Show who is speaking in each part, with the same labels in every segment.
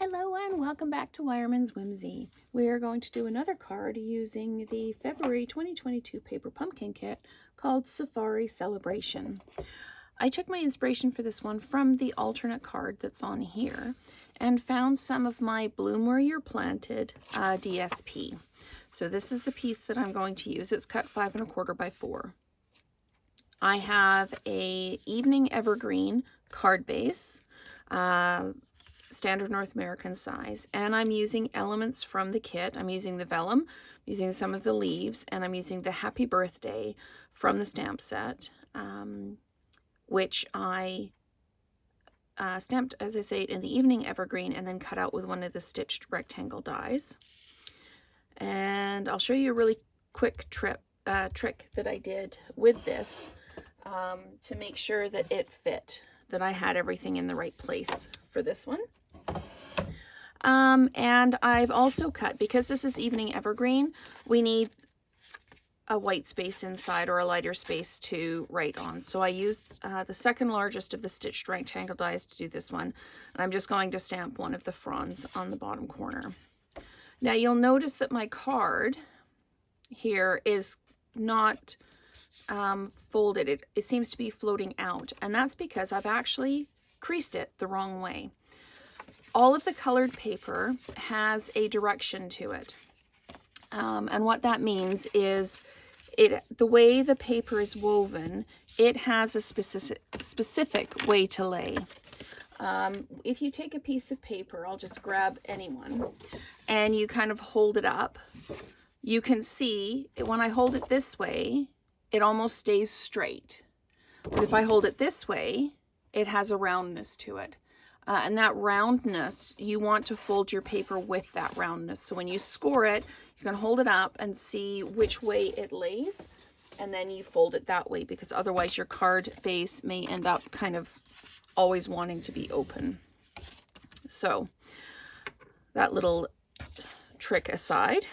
Speaker 1: Hello and welcome back to Wireman's Whimsy. We are going to do another card using the February 2022 paper pumpkin kit called Safari Celebration. I took my inspiration for this one from the alternate card that's on here and found some of my Bloom Where You're Planted DSP. So this is the piece that I'm going to use. It's cut 5 1/4 by 4. I have a Evening Evergreen card base, standard North American size, and I'm using elements from the kit. I'm using the vellum, I'm using some of the leaves, and I'm using the Happy Birthday from the stamp set, which I stamped, as I say, in the Evening Evergreen and then cut out with one of the stitched rectangle dies. And I'll show you a really quick trick that I did with this to make sure that it fit, that I had everything in the right place for this one. And I've also cut, because this is Evening Evergreen, we need a white space inside or a lighter space to write on. So I used the second largest of the stitched rectangle dies to do this one. And I'm just going to stamp one of the fronds on the bottom corner. Now you'll notice that my card here is not folded. It seems to be floating out, and that's because I've actually creased it the wrong way. All of the colored paper has a direction to it, and what that means is the way the paper is woven, it has a specific way to lay. If you take a piece of paper, I'll just grab any one, and you kind of hold it up, you can see when I hold it this way, it almost stays straight. But if I hold it this way, it has a roundness to it. And that roundness, you want to fold your paper with that roundness. So when you score it, you can hold it up and see which way it lays, and then you fold it that way, because otherwise your card base may end up kind of always wanting to be open. So that little trick aside,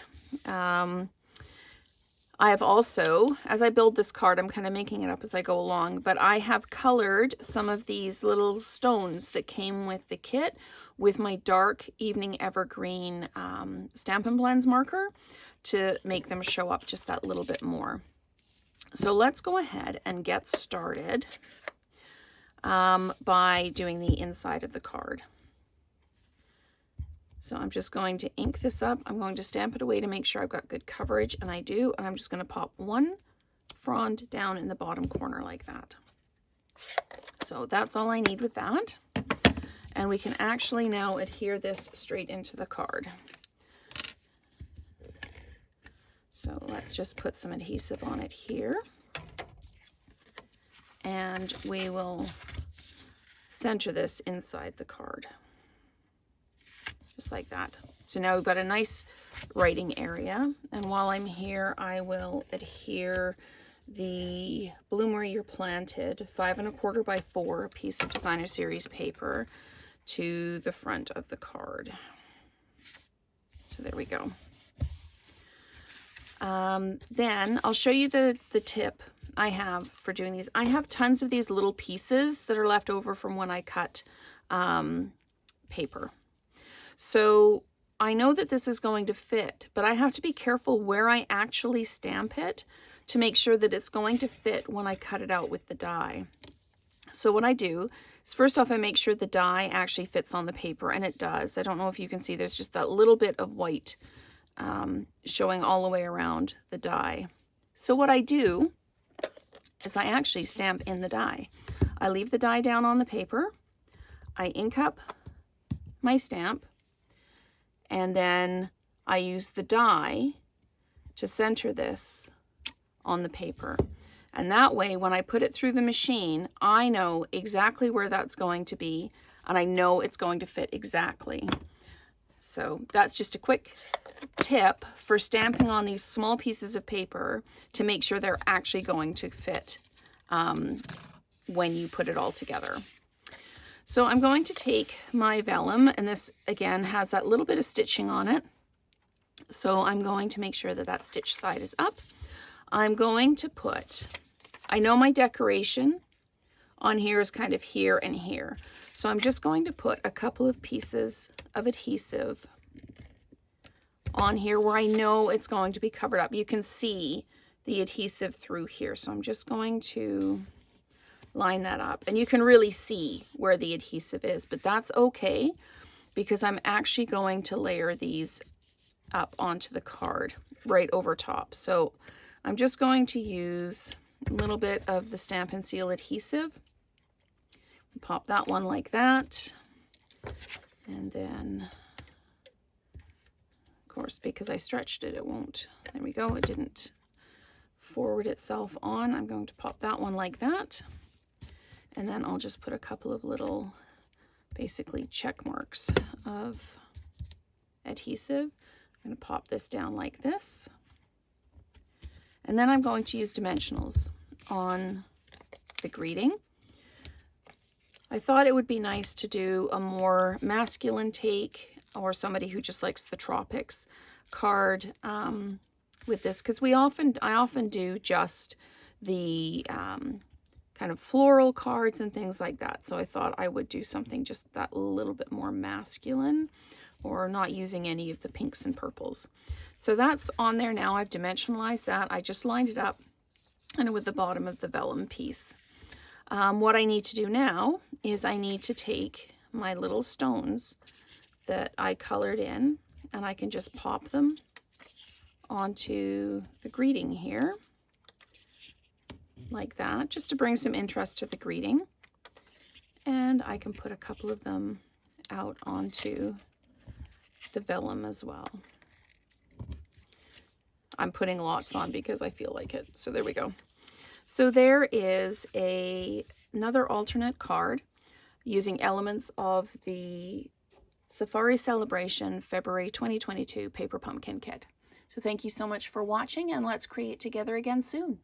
Speaker 1: I have also, as I build this card, I'm kind of making it up as I go along, but I have colored some of these little stones that came with the kit with my dark Evening Evergreen Stampin' Blends marker to make them show up just that little bit more. So let's go ahead and get started by doing the inside of the card. So I'm just going to ink this up. I'm going to stamp it away to make sure I've got good coverage, and I do. And I'm just going to pop one frond down in the bottom corner like that. So that's all I need with that. And we can actually now adhere this straight into the card. So let's just put some adhesive on it here. And we will center this inside the card. Just like that. So now we've got a nice writing area, and while I'm here, I will adhere the Bloom Where You're Planted 5 1/4 by 4 piece of Designer Series paper to the front of the card. So there we go. Then I'll show you the tip I have for doing these. I have tons of these little pieces that are left over from when I cut paper. So I know that this is going to fit, but I have to be careful where I actually stamp it to make sure that it's going to fit when I cut it out with the die. So what I do is, first off, I make sure the die actually fits on the paper, and it does. I don't know if you can see, there's just that little bit of white showing all the way around the die. So what I do is I actually stamp in the die. I leave the die down on the paper, I ink up my stamp, and then I use the die to center this on the paper. And that way, when I put it through the machine, I know exactly where that's going to be, and I know it's going to fit exactly. So that's just a quick tip for stamping on these small pieces of paper to make sure they're actually going to fit when you put it all together. So I'm going to take my vellum, and this again has that little bit of stitching on it. So I'm going to make sure that that stitch side is up. I'm going to put, I know my decoration on here is kind of here and here. So I'm just going to put a couple of pieces of adhesive on here where I know it's going to be covered up. You can see the adhesive through here. So I'm just going to line that up. And you can really see where the adhesive is, but that's okay because I'm actually going to layer these up onto the card right over top. So I'm just going to use a little bit of the Stampin' Seal adhesive. Pop that one like that. And then, of course, because I stretched it, it won't. There we go. It didn't forward itself on. I'm going to pop that one like that. And then I'll just put a couple of little, basically check marks of adhesive. I'm going to pop this down like this. And then I'm going to use dimensionals on the greeting. I thought it would be nice to do a more masculine take, or somebody who just likes the tropics card with this, because I often do just the kind of floral cards and things like that. So I thought I would do something just that little bit more masculine, or not using any of the pinks and purples. So that's on there now. I've dimensionalized that. I just lined it up and with the bottom of the vellum piece. What I need to do now is I need to take my little stones that I colored in, and I can just pop them onto the greeting here like that, just to bring some interest to the greeting. And I can put a couple of them out onto the vellum as well. I'm putting lots on because I feel like it. So there we go. So there is another alternate card using elements of the Safari Celebration February 2022 Paper Pumpkin Kit. So thank you so much for watching, and let's create together again soon.